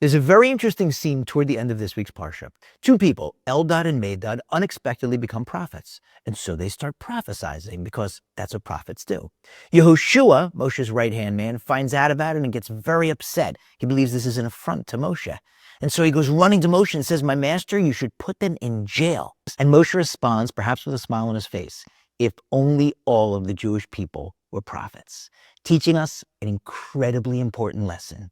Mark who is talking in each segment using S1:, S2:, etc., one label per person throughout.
S1: There's a very interesting scene toward the end of this week's Parsha. Two people, Eldad and Medad, unexpectedly become prophets. And so they start prophesizing because that's what prophets do. Yehoshua, Moshe's right-hand man, finds out about it and gets very upset. He believes this is an affront to Moshe. And so he goes running to Moshe and says, "My master, you should put them in jail." And Moshe responds, perhaps with a smile on his face, "If only all of the Jewish people were prophets," teaching us an incredibly important lesson.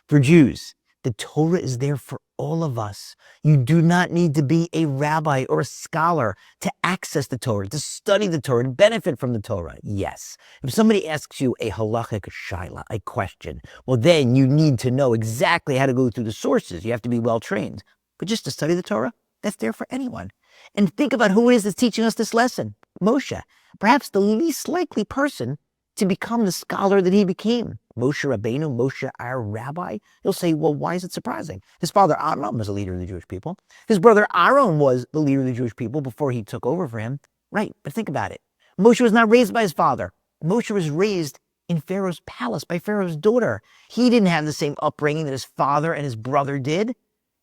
S1: For Jews, the Torah is there for all of us. You do not need to be a rabbi or a scholar to access the Torah, to study the Torah, and benefit from the Torah. Yes. If somebody asks you a halachic shaila, a question, well, then you need to know exactly how to go through the sources. You have to be well trained. But just to study the Torah, that's there for anyone. And think about who it is that's teaching us this lesson. Moshe, perhaps the least likely person to become the scholar that he became. Moshe Rabbeinu, Moshe, our rabbi. You'll say, well, why is it surprising? His father Aaron was a leader of the Jewish people. His brother Aaron was the leader of the Jewish people before he took over for him. Right, but think about it. Moshe was not raised by his father. Moshe was raised in Pharaoh's palace by Pharaoh's daughter. He didn't have the same upbringing that his father and his brother did.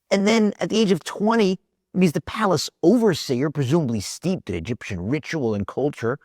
S1: And then at the age of 20, he's the palace overseer, presumably steeped in Egyptian ritual and culture.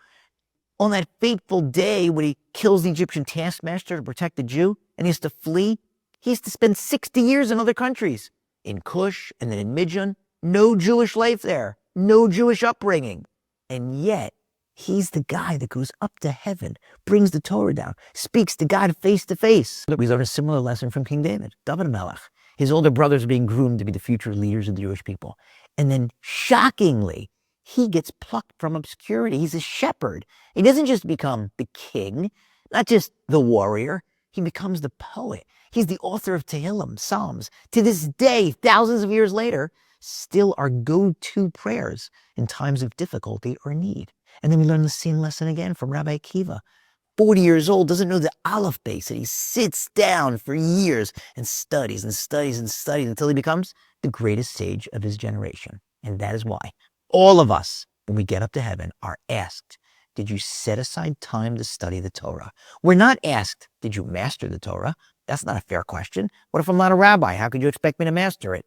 S1: On that fateful day when he kills the Egyptian taskmaster to protect the Jew and he has to flee, he has to spend 60 years in other countries, in Cush and then in Midian. No Jewish life there, no Jewish upbringing. And yet, he's the guy that goes up to heaven, brings the Torah down, speaks to God face to face. We learn a similar lesson from King David Melech. His older brothers are being groomed to be the future leaders of the Jewish people. And then, shockingly, he gets plucked from obscurity. He's a shepherd. He doesn't just become the king, not just the warrior. He becomes the poet. He's the author of Tehillim, Psalms. To this day, thousands of years later, still our go-to prayers in times of difficulty or need. And then we learn the same lesson again from Rabbi Akiva. 40 years old, doesn't know the Aleph base, and he sits down for years and studies and studies and studies until he becomes the greatest sage of his generation. And that is why all of us, when we get up to heaven, are asked, did you set aside time to study the Torah? We're not asked, did you master the Torah? That's not a fair question. What if I'm not a rabbi? How could you expect me to master it?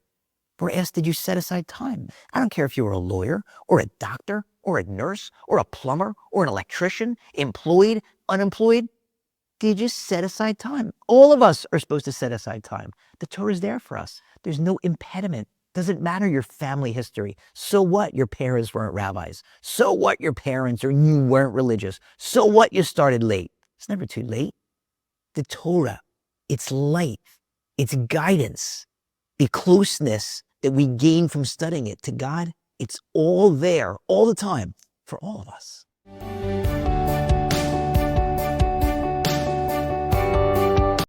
S1: We're asked, did you set aside time? I don't care if you were a lawyer or a doctor or a nurse or a plumber or an electrician, employed, unemployed. Did you just set aside time? All of us are supposed to set aside time. The Torah is there for us. There's no impediment. Doesn't matter your family history. So what your parents weren't rabbis? So what your parents or you weren't religious? So what you started late? It's never too late. The Torah, its light, its guidance, the closeness that we gain from studying it to God, it's all there all the time for all of us.